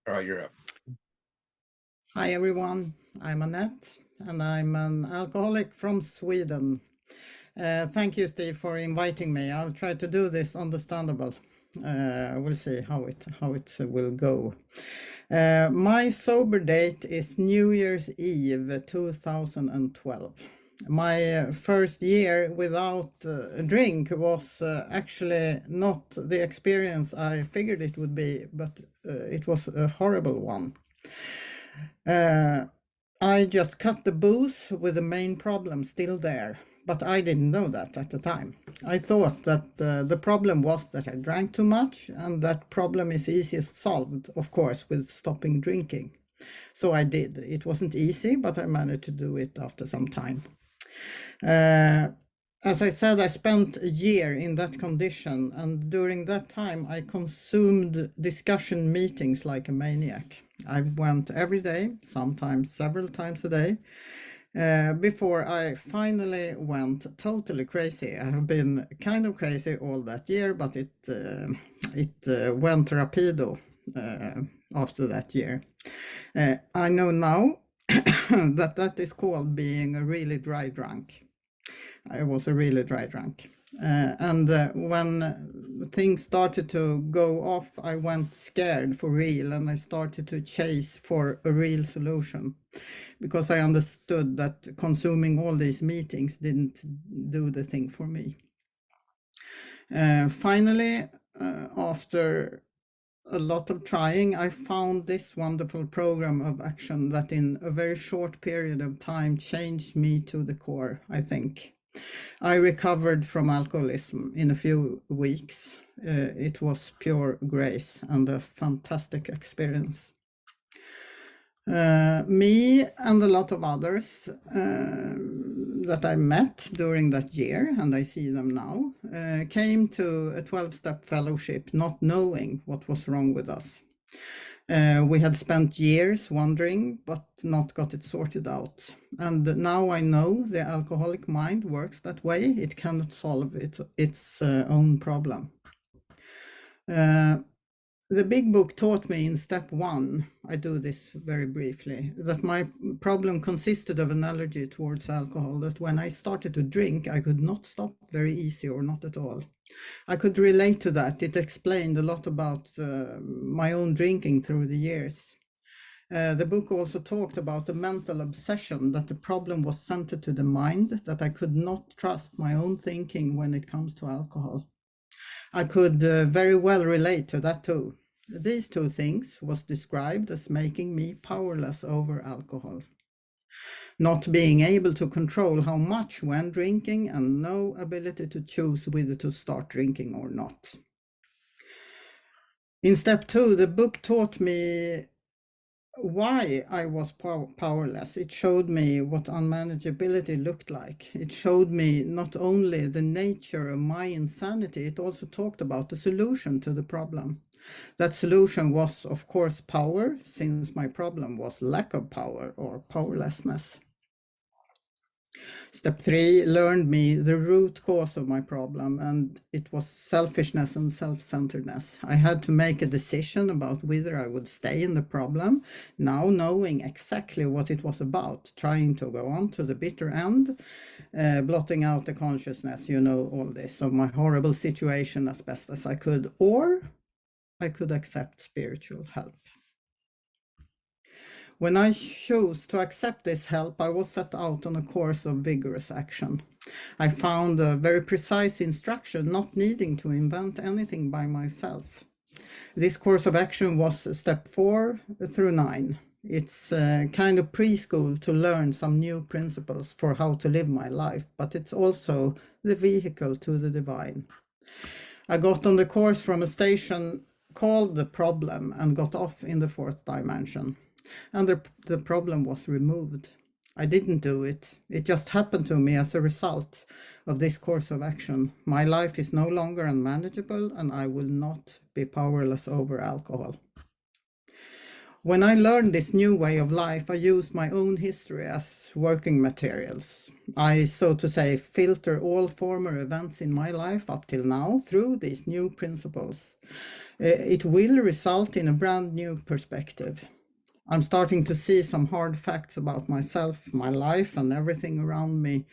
All right, you're up. Hi everyone, I'm Anette and I'm an alcoholic from Sweden. Thank you, Steve, for inviting me. I'll try to do this understandable. We'll see how it will go. My sober date is New Year's Eve 2012. My first year without a drink was actually not the experience I figured it would be, but it was a horrible one. I just cut the booze with the main problem still there, but I didn't know that at the time. I thought that the problem was that I drank too much, and that problem is easiest solved, of course, with stopping drinking. So I did. It wasn't easy, but I managed to do it after some time. As I said, I spent a year in that condition, and during that time, I consumed discussion meetings like a maniac. I went every day, sometimes several times a day, before I finally went totally crazy. I have been kind of crazy all that year, but it went rapido after that year. I know now that is called being a really dry drunk. I was a really dry drunk. And when things started to go off, I went scared for real and I started to chase for a real solution because I understood that consuming all these meetings didn't do the thing for me. Finally, after a lot of trying, I found this wonderful program of action that in a very short period of time changed me to the core, I think. I recovered from alcoholism in a few weeks. It was pure grace and a fantastic experience. Me and a lot of others that I met during that year, and I see them now, came to a 12-step fellowship not knowing what was wrong with us. We had spent years wondering, but not got it sorted out. And now I know the alcoholic mind works that way. It cannot solve its own problem. The big book taught me in step 1, I do this very briefly, that my problem consisted of an allergy towards alcohol, that when I started to drink, I could not stop very easy or not at all. I could relate to that. It explained a lot about my own drinking through the years. The book also talked about the mental obsession, that the problem was centered to the mind, that I could not trust my own thinking when it comes to alcohol. I could very well relate to that too. These two things was described as making me powerless over alcohol. Not being able to control how much when drinking and no ability to choose whether to start drinking or not. In step 2, the book taught me why I was powerless. It showed me what unmanageability looked like. It showed me not only the nature of my insanity, it also talked about the solution to the problem. That solution was, of course, power, since my problem was lack of power or powerlessness. Step 3 learned me the root cause of my problem, and it was selfishness and self-centeredness. I had to make a decision about whether I would stay in the problem, now knowing exactly what it was about, trying to go on to the bitter end, blotting out the consciousness, all this, of my horrible situation as best as I could, or I could accept spiritual help. When I chose to accept this help, I was set out on a course of vigorous action. I found a very precise instruction, not needing to invent anything by myself. This course of action was step 4 through 9. It's kind of preschool to learn some new principles for how to live my life, but it's also the vehicle to the divine. I got on the course from a station called The Problem and got off in the 4th dimension. And the problem was removed. I didn't do it. It just happened to me as a result of this course of action. My life is no longer unmanageable and I will not be powerless over alcohol. When I learned this new way of life, I used my own history as working materials. I, so to say, filter all former events in my life up till now through these new principles. It will result in a brand new perspective. I'm starting to see some hard facts about myself, my life, and everything around me,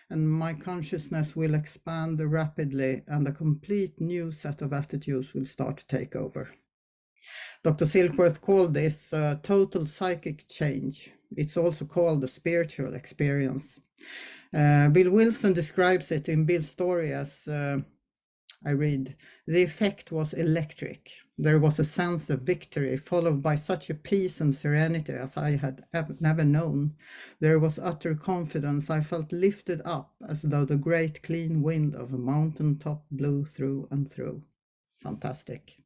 and my consciousness will expand rapidly, and a complete new set of attitudes will start to take over. Dr. Silkworth called this total psychic change. It's also called a spiritual experience. Bill Wilson describes it in Bill's story as, I read, the effect was electric. There was a sense of victory, followed by such a peace and serenity as I had never known. There was utter confidence. I felt lifted up as though the great clean wind of a mountain top blew through and through. Fantastic.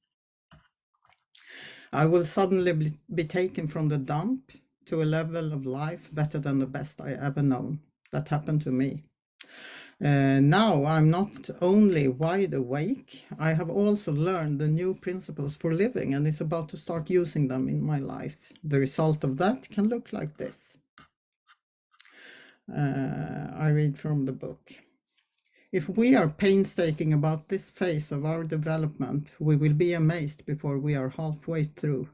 I will suddenly be taken from the dump to a level of life better than the best I ever known. That happened to me. Now I'm not only wide awake, I have also learned the new principles for living and is about to start using them in my life. The result of that can look like this. I read from the book. If we are painstaking about this phase of our development, we will be amazed before we are halfway through.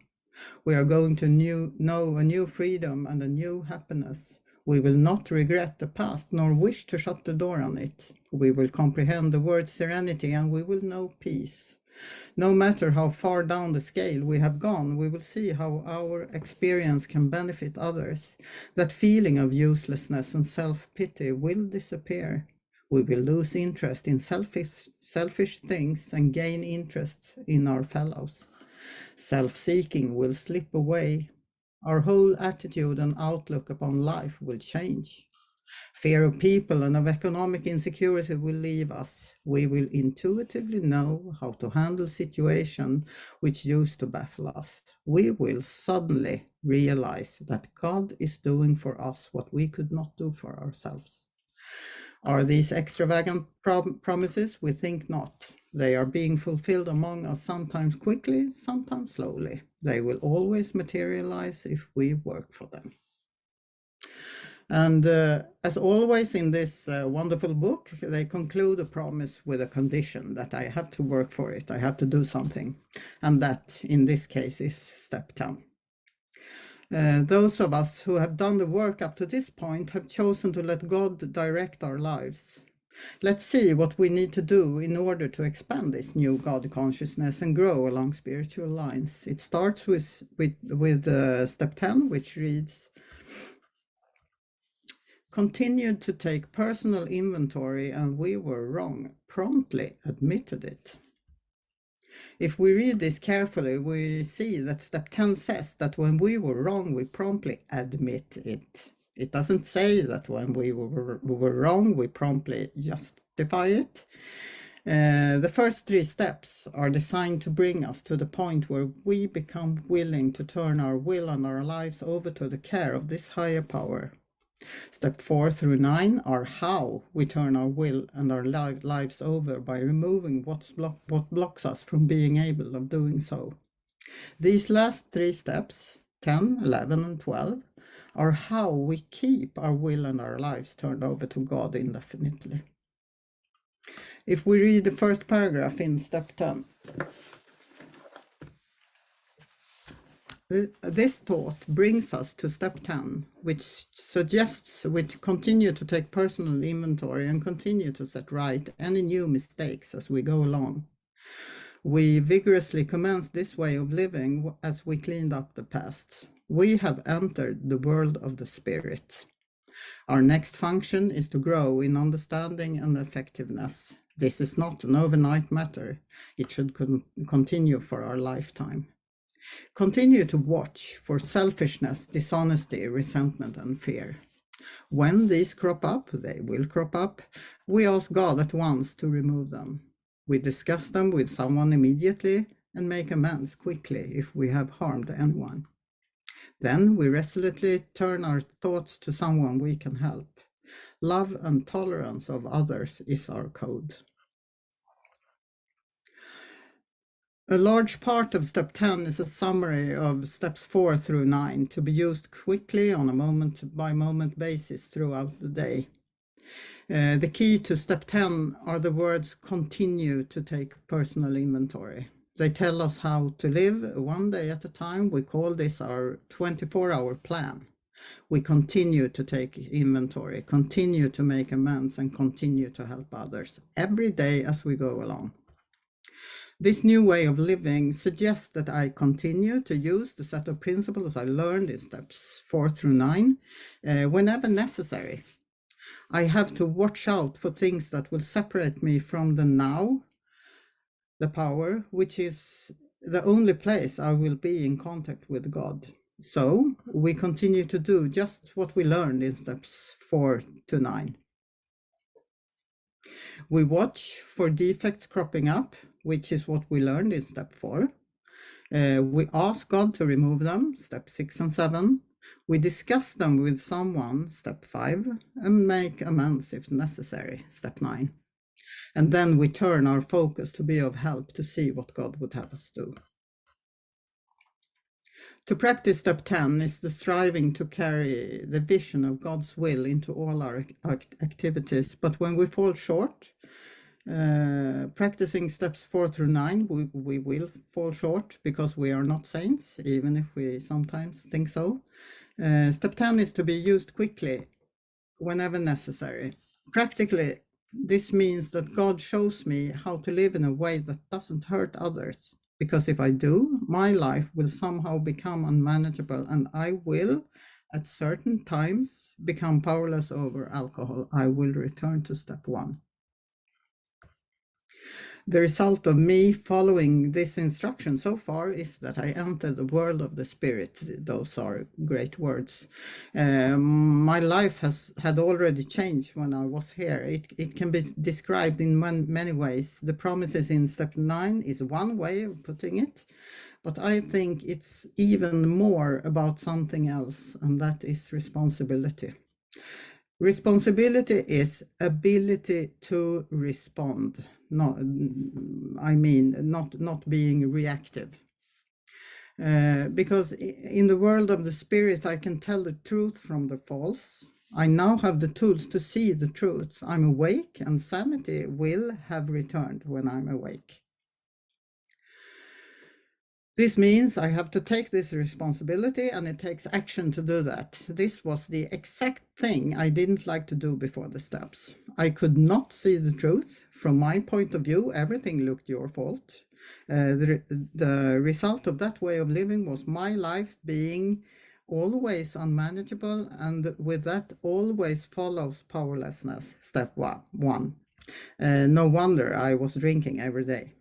We are going to know a new freedom and a new happiness. We will not regret the past nor wish to shut the door on it. We will comprehend the word serenity and we will know peace. No matter how far down the scale we have gone, we will see how our experience can benefit others. That feeling of uselessness and self-pity will disappear. We will lose interest in selfish things and gain interest in our fellows. Self-seeking will slip away. Our whole attitude and outlook upon life will change. Fear of people and of economic insecurity will leave us. We will intuitively know how to handle situations which used to baffle us. We will suddenly realize that God is doing for us what we could not do for ourselves. Are these extravagant promises? We think not. They are being fulfilled among us, sometimes quickly, sometimes slowly. They will always materialize if we work for them. And as always in this wonderful book, they conclude a promise with a condition that I have to work for it. I have to do something. And that, in this case, is step 10. Those of us who have done the work up to this point have chosen to let God direct our lives. Let's see what we need to do in order to expand this new God consciousness and grow along spiritual lines. It starts with step 10, which reads, continued to take personal inventory and we were wrong, promptly admitted it. If we read this carefully, we see that step 10 says that when we were wrong, we promptly admit it. It doesn't say that when we were wrong, we promptly justify it. The first 3 steps are designed to bring us to the point where we become willing to turn our will and our lives over to the care of this higher power. Step 4 through 9 are how we turn our will and our lives over by removing what blocks us from being able of doing so. These last 3 steps, 10, 11, and 12, are how we keep our will and our lives turned over to God indefinitely. If we read the first paragraph in step 10, this thought brings us to step 10, which suggests we continue to take personal inventory and continue to set right any new mistakes as we go along. We vigorously commence this way of living as we cleaned up the past. We have entered the world of the spirit. Our next function is to grow in understanding and effectiveness. This is not an overnight matter. It should continue for our lifetime. Continue to watch for selfishness, dishonesty, resentment, and fear. When these crop up, they will crop up, we ask God at once to remove them. We discuss them with someone immediately and make amends quickly if we have harmed anyone. Then we resolutely turn our thoughts to someone we can help. Love and tolerance of others is our code. A large part of step 10 is a summary of steps 4 through 9 to be used quickly on a moment by moment basis throughout the day. The key to step 10 are the words continue to take personal inventory. They tell us how to live one day at a time. We call this our 24-hour plan. We continue to take inventory, continue to make amends, and continue to help others every day as we go along. This new way of living suggests that I continue to use the set of principles I learned in steps 4 through 9 whenever necessary. I have to watch out for things that will separate me from the now, the power, which is the only place I will be in contact with God. So we continue to do just what we learned in steps 4 to 9. We watch for defects cropping up, which is what we learned in step 4. We ask God to remove them, step 6 and 7. We discuss them with someone, step 5, and make amends if necessary, step 9. And then we turn our focus to be of help to see what God would have us do. To practice step 10 is the striving to carry the vision of God's will into all our activities. But when we fall short, practicing steps 4 through 9, we will fall short because we are not saints, even if we sometimes think so. Step 10 is to be used quickly whenever necessary. Practically, this means that God shows me how to live in a way that doesn't hurt others. Because if I do, my life will somehow become unmanageable and I will, at certain times, become powerless over alcohol. I will return to step 1. The result of me following this instruction so far is that I enter the world of the spirit. Those are great words. My life had already changed when I was here. It can be described in many ways. The promises in step 9 is one way of putting it, but I think it's even more about something else, and that is responsibility. Responsibility is ability to respond. Not being reactive. Because in the world of the spirit, I can tell the truth from the false. I now have the tools to see the truth. I'm awake, and sanity will have returned when I'm awake. This means I have to take this responsibility, and it takes action to do that. This was the exact thing I didn't like to do before the steps. I could not see the truth. From my point of view, everything looked your fault. The result of that way of living was my life being always unmanageable, and with that always follows powerlessness, step 1. No wonder I was drinking every day.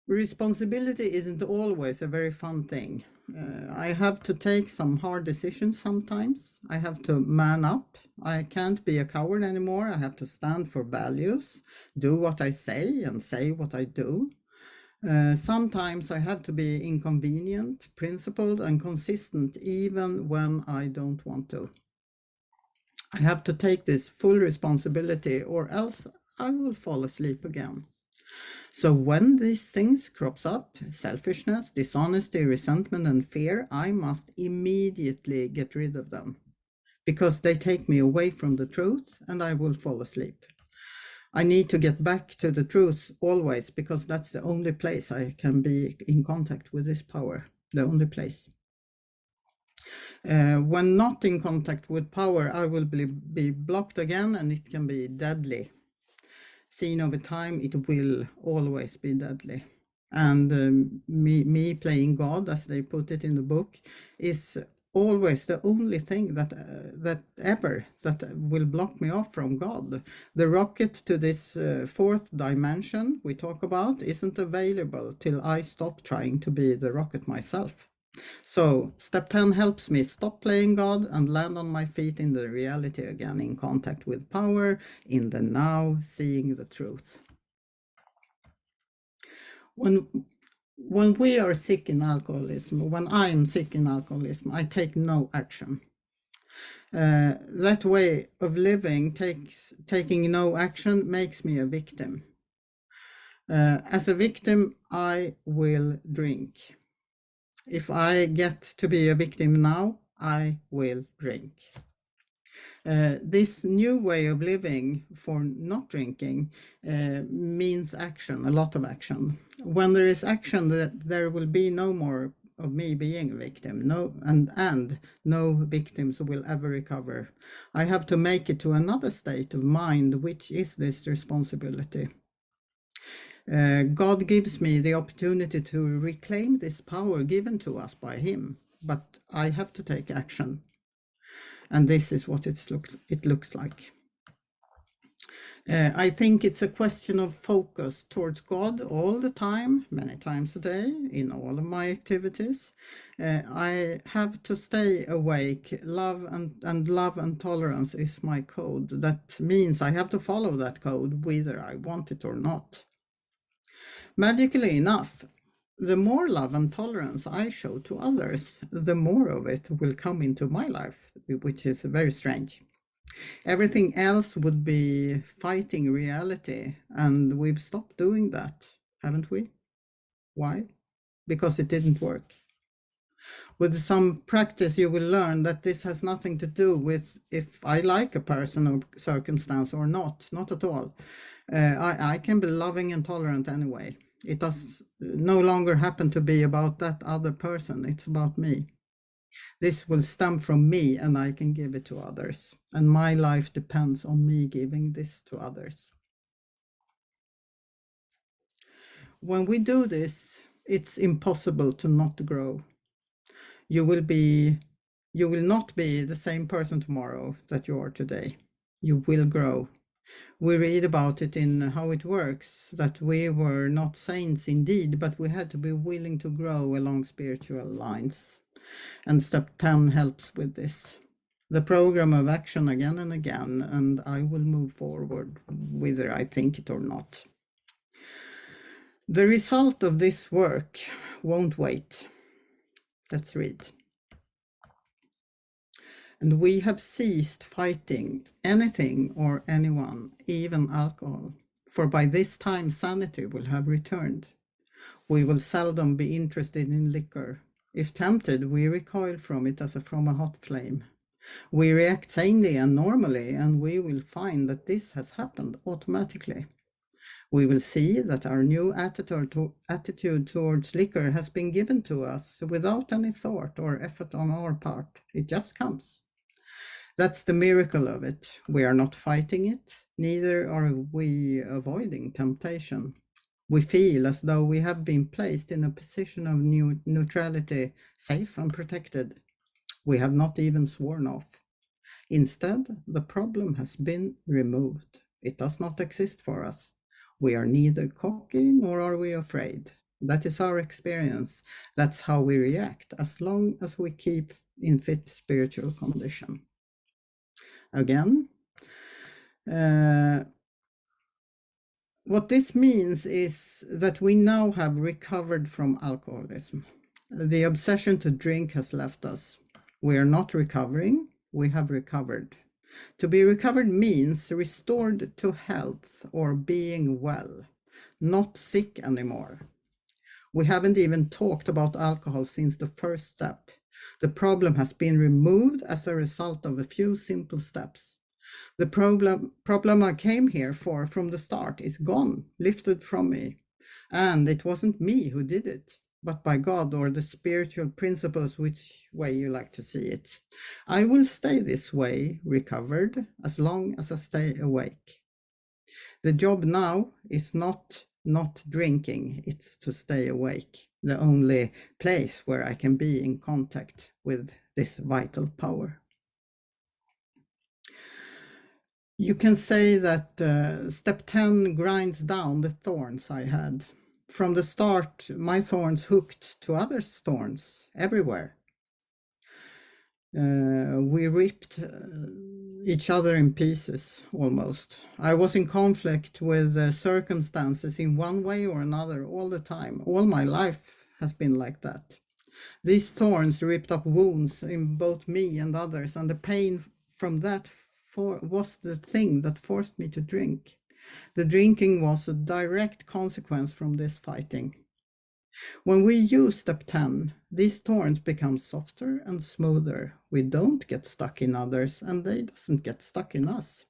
Responsibility isn't always a very fun thing. I have to take some hard decisions sometimes. I have to man up. I can't be a coward anymore. I have to stand for values, do what I say and say what I do. Sometimes I have to be inconvenient, principled, and consistent even when I don't want to. I have to take this full responsibility, or else I will fall asleep again. So when these things crops up, selfishness, dishonesty, resentment, and fear, I must immediately get rid of them because they take me away from the truth and I will fall asleep. I need to get back to the truth always because that's the only place I can be in contact with this power, the only place. When not in contact with power, I will be blocked again, and it can be deadly. Seen over time, it will always be deadly. And me playing God, as they put it in the book, is always the only thing that will block me off from God. The rocket to this fourth dimension we talk about isn't available till I stop trying to be the rocket myself. So step 10 helps me stop playing God and land on my feet in the reality again, in contact with power, in the now, seeing the truth. When we are sick in alcoholism, when I'm sick in alcoholism, I take no action. That way of living, taking no action, makes me a victim. As a victim, I will drink. If I get to be a victim now, I will drink. This new way of living for not drinking means action, a lot of action. When there is action, there will be no more of me being a victim, and no victims will ever recover. I have to make it to another state of mind, which is this responsibility. God gives me the opportunity to reclaim this power given to us by Him, but I have to take action. And this is what it looks like. I think it's a question of focus towards God all the time, many times a day, in all of my activities. I have to stay awake. Love and tolerance is my code. That means I have to follow that code whether I want it or not. Magically enough, the more love and tolerance I show to others, the more of it will come into my life, which is very strange. Everything else would be fighting reality, and we've stopped doing that, haven't we? Why? Because it didn't work. With some practice, you will learn that this has nothing to do with if I like a person or circumstance or not at all. I can be loving and tolerant anyway. It does no longer happen to be about that other person. It's about me. This will stem from me, and I can give it to others. And my life depends on me giving this to others. When we do this, it's impossible to not grow. You will not be the same person tomorrow that you are today. You will grow. We read about it in How It Works, that we were not saints indeed, but we had to be willing to grow along spiritual lines. And step 10 helps with this. The program of action again and again, and I will move forward whether I think it or not. The result of this work won't wait. Let's read. And we have ceased fighting anything or anyone, even alcohol, for by this time sanity will have returned. We will seldom be interested in liquor. If tempted, we recoil from it as from a hot flame. We react sanely and normally, and we will find that this has happened automatically. We will see that our new attitude towards liquor has been given to us without any thought or effort on our part. It just comes. That's the miracle of it. We are not fighting it, neither are we avoiding temptation. We feel as though we have been placed in a position of neutrality, safe and protected. We have not even sworn off. Instead, the problem has been removed. It does not exist for us. We are neither cocky nor are we afraid. That is our experience. That's how we react, as long as we keep in fit spiritual condition. Again, what this means is that we now have recovered from alcoholism. The obsession to drink has left us. We are not recovering, we have recovered. To be recovered means restored to health or being well, not sick anymore. We haven't even talked about alcohol since the first step. The problem has been removed as a result of a few simple steps. The problem I came here for from the start is gone, lifted from me. And it wasn't me who did it, but by God or the spiritual principles, which way you like to see it. I will stay this way, recovered, as long as I stay awake. The job now is not drinking, it's to stay awake, the only place where I can be in contact with this vital power. You can say that step 10 grinds down the thorns I had. From the start, my thorns hooked to others' thorns everywhere. We ripped each other in pieces, almost. I was in conflict with circumstances in one way or another all the time. All my life has been like that. These thorns ripped up wounds in both me and others, and the pain from that was the thing that forced me to drink. The drinking was a direct consequence from this fighting. When we use step 10, these thorns become softer and smoother. We don't get stuck in others and they doesn't get stuck in us.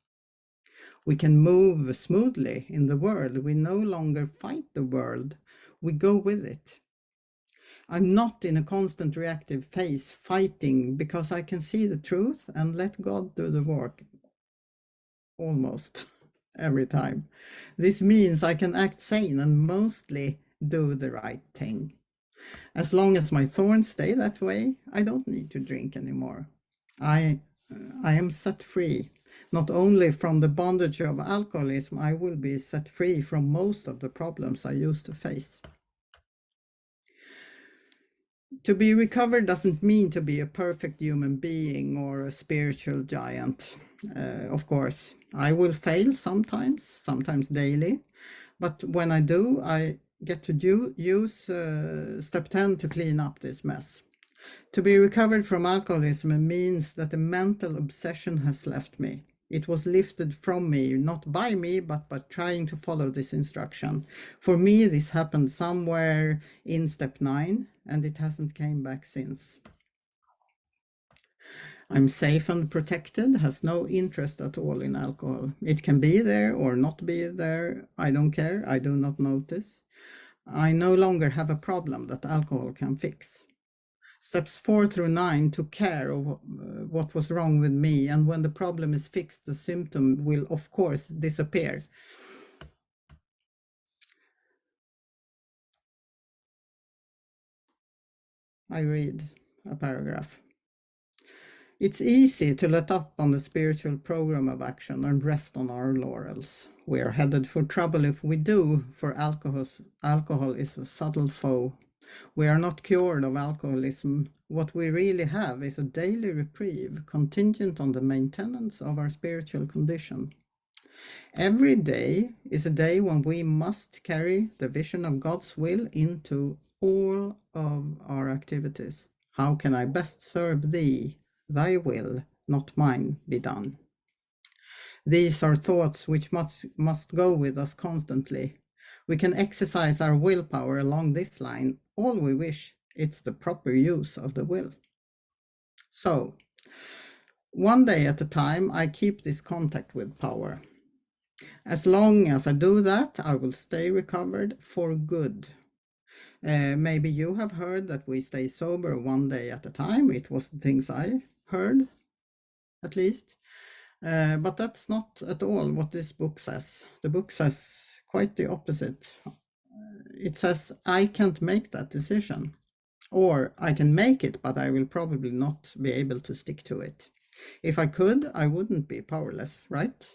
We can move smoothly in the world. We no longer fight the world. We go with it. I'm not in a constant reactive phase fighting because I can see the truth and let God do the work almost every time. This means I can act sane and mostly do the right thing. As long as my thorns stay that way, I don't need to drink anymore. I am set free. Not only from the bondage of alcoholism, I will be set free from most of the problems I used to face. To be recovered doesn't mean to be a perfect human being or a spiritual giant. Of course, I will fail sometimes daily, but when I do, I get to use step 10 to clean up this mess. To be recovered from alcoholism means that the mental obsession has left me. It was lifted from me, not by me, but by trying to follow this instruction. For me, this happened somewhere in step 9, and it hasn't came back since. I'm safe and protected, has no interest at all in alcohol. It can be there or not be there. I don't care. I do not notice. I no longer have a problem that alcohol can fix. Steps 4 through 9 took care of what was wrong with me, and when the problem is fixed, the symptom will, of course, disappear. I read a paragraph. It's easy to let up on the spiritual program of action and rest on our laurels. We are headed for trouble if we do, for alcohol is a subtle foe. We are not cured of alcoholism. What we really have is a daily reprieve contingent on the maintenance of our spiritual condition. Every day is a day when we must carry the vision of God's will into all of our activities. How can I best serve thee? Thy will, not mine, be done. These are thoughts which must go with us constantly. We can exercise our willpower along this line all we wish. It's the proper use of the will. So, one day at a time, I keep this contact with power. As long as I do that, I will stay recovered for good. Maybe you have heard that we stay sober one day at a time. It was the things I heard, at least. But that's not at all what this book says. The book says quite the opposite. It says, I can't make that decision. Or I can make it, but I will probably not be able to stick to it. If I could, I wouldn't be powerless, right?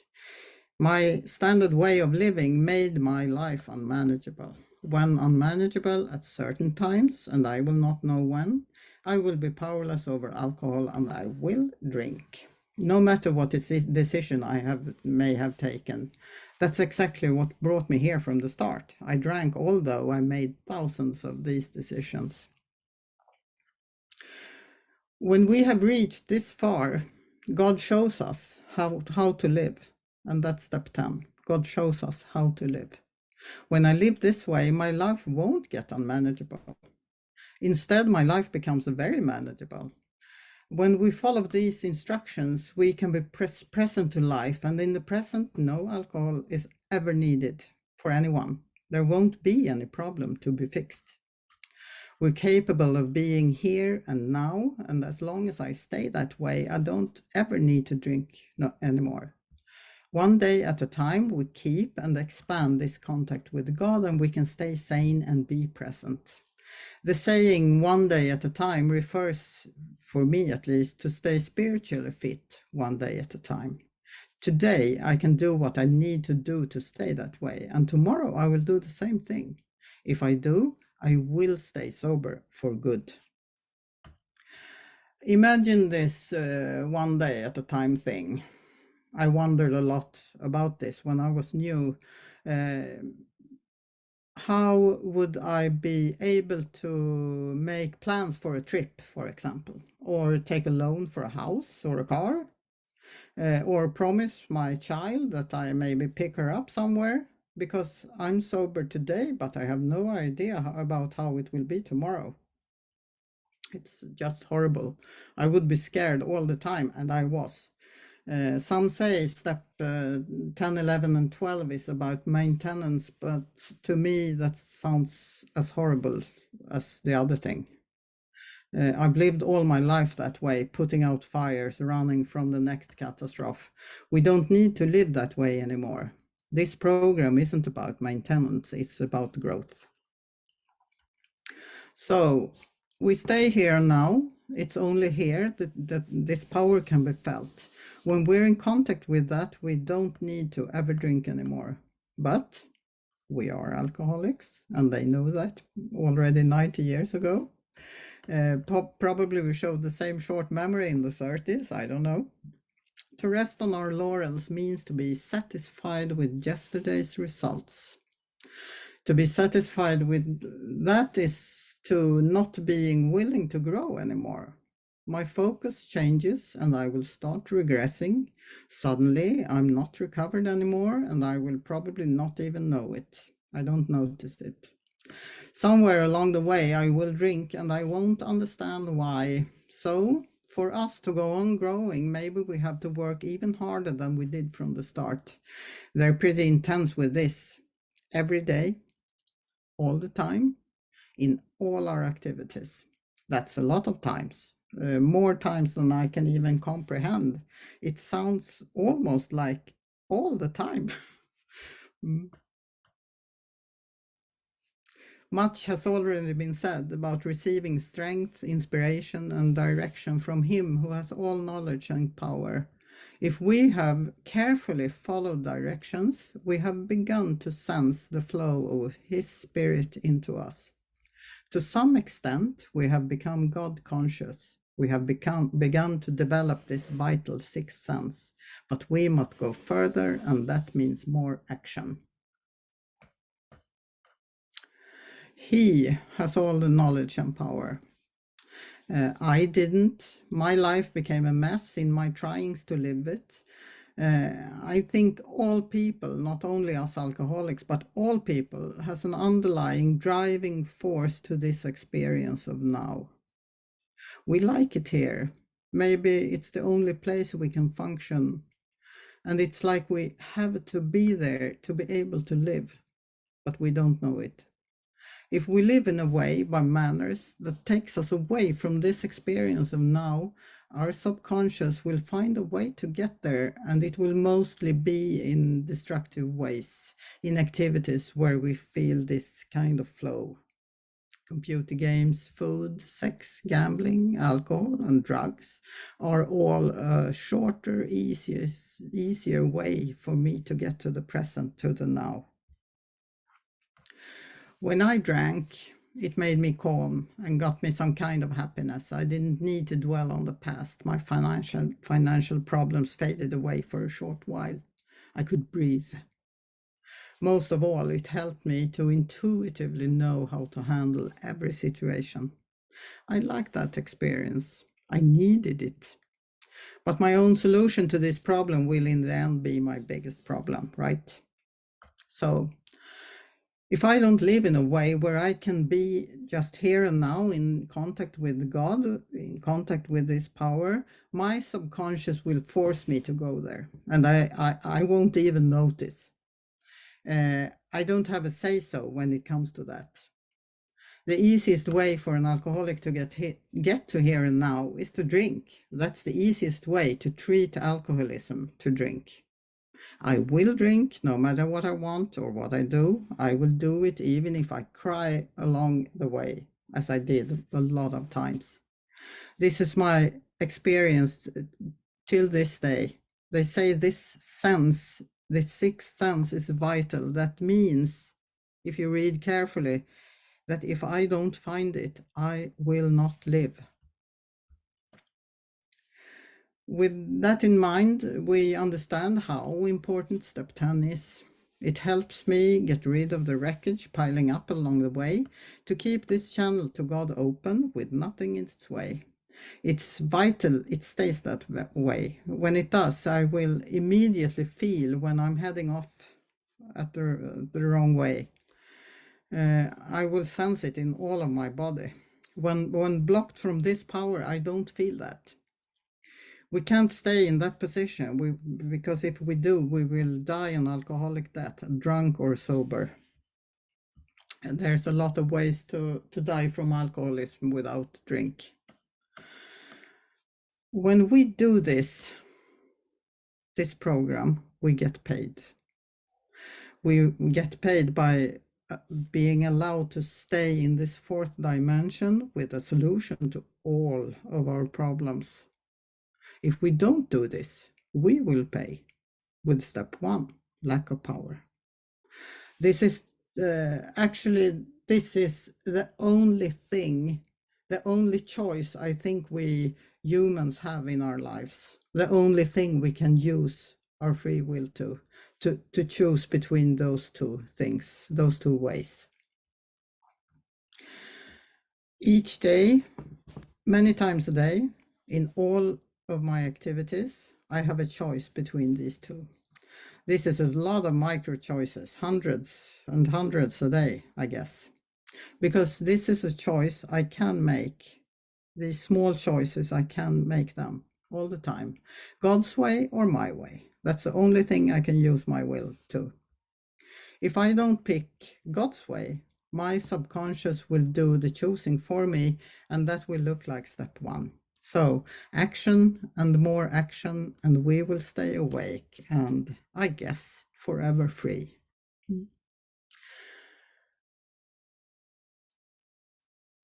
My standard way of living made my life unmanageable. When unmanageable at certain times, and I will not know when, I will be powerless over alcohol and I will drink. No matter what decision I may have taken. That's exactly what brought me here from the start. I drank although I made thousands of these decisions. When we have reached this far, God shows us how to live. And that's step 10. God shows us how to live. When I live this way, my life won't get unmanageable. Instead, my life becomes very manageable. When we follow these instructions, we can be present to life, and in the present, no alcohol is ever needed for anyone. There won't be any problem to be fixed. We're capable of being here and now, and as long as I stay that way, I don't ever need to drink anymore. One day at a time, we keep and expand this contact with God, and we can stay sane and be present. The saying one day at a time refers, for me at least, to stay spiritually fit one day at a time. Today, I can do what I need to do to stay that way, and tomorrow I will do the same thing. If I do, I will stay sober for good. Imagine this one day at a time thing. I wondered a lot about this when I was new. How would I be able to make plans for a trip, for example, or take a loan for a house or a car? or promise my child that I maybe pick her up somewhere because I'm sober today, but I have no idea about how it will be tomorrow. It's just horrible. I would be scared all the time, and I was. Some say step 10, 11, and 12 is about maintenance, but to me that sounds as horrible as the other thing. I've lived all my life that way, putting out fires, running from the next catastrophe. We don't need to live that way anymore. This program isn't about maintenance, it's about growth. So we stay here now. It's only here that this power can be felt. When we're in contact with that, we don't need to ever drink anymore. But we are alcoholics, and they know that already 90 years ago. Probably we showed the same short memory in the 30s, I don't know. To rest on our laurels means to be satisfied with yesterday's results. To be satisfied with that is to not being willing to grow anymore. My focus changes and I will start regressing. Suddenly, I'm not recovered anymore and I will probably not even know it. I don't notice it. Somewhere along the way, I will drink and I won't understand why. So, for us to go on growing, maybe we have to work even harder than we did from the start. They're pretty intense with this. Every day, all the time, in all our activities. That's a lot of times, more times than I can even comprehend. It sounds almost like all the time. Much has already been said about receiving strength, inspiration, and direction from Him who has all knowledge and power. If we have carefully followed directions, we have begun to sense the flow of His Spirit into us. To some extent, we have become God conscious. We have begun to develop this vital sixth sense, but we must go further, and that means more action. He has all the knowledge and power. I didn't. My life became a mess in my tryings to live it. I think all people, not only us alcoholics, but all people, has an underlying driving force to this experience of now. We like it here. Maybe it's the only place we can function. And it's like we have to be there to be able to live, but we don't know it. If we live in a way by manners that takes us away from this experience of now, our subconscious will find a way to get there, and it will mostly be in destructive ways, in activities where we feel this kind of flow. Computer games, food, sex, gambling, alcohol, and drugs are all a shorter, easier way for me to get to the present, to the now. When I drank, it made me calm and got me some kind of happiness. I didn't need to dwell on the past. My financial problems faded away for a short while. I could breathe. Most of all, it helped me to intuitively know how to handle every situation. I liked that experience. I needed it. But my own solution to this problem will in the end be my biggest problem, right? So if I don't live in a way where I can be just here and now in contact with God, in contact with this power, my subconscious will force me to go there. And I won't even notice. I don't have a say-so when it comes to that. The easiest way for an alcoholic to get to here and now is to drink. That's the easiest way to treat alcoholism, to drink. I will drink no matter what I want or what I do. I will do it even if I cry along the way, as I did a lot of times. This is my experience till this day. They say this sense, this sixth sense is vital. That means, if you read carefully, that if I don't find it, I will not live. With that in mind, we understand how important step 10 is. It helps me get rid of the wreckage piling up along the way to keep this channel to God open with nothing in its way. It's vital it stays that way. When it does, I will immediately feel when I'm heading off at the wrong way. I will sense it in all of my body. When blocked from this power, I don't feel that. We can't stay in that position because if we do, we will die an alcoholic death, drunk or sober. And there's a lot of ways to die from alcoholism without drink. When we do this program, we get paid. We get paid by being allowed to stay in this fourth dimension with a solution to all of our problems. If we don't do this, we will pay with step 1, lack of power. This is actually, this is the only thing, the only choice I think we humans have in our lives. The only thing we can use our free will to choose between those two things, those two ways. Each day, many times a day, in all of my activities, I have a choice between these two. This is a lot of micro choices, hundreds and hundreds a day, I guess, because this is a choice I can make. These small choices, I can make them all the time. God's way or my way. That's the only thing I can use my will to. If I don't pick God's way, my subconscious will do the choosing for me, and that will look like step 1. So action and more action, and we will stay awake and, I guess, forever free.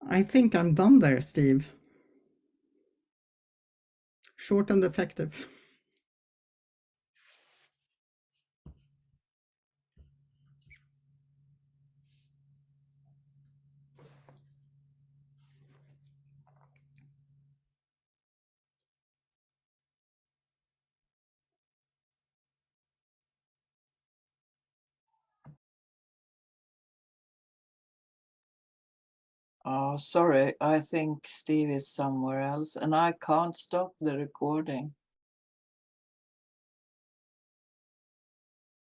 I think I'm done there, Steve. Short and effective. Oh, sorry. I think Steve is somewhere else and I can't stop the recording.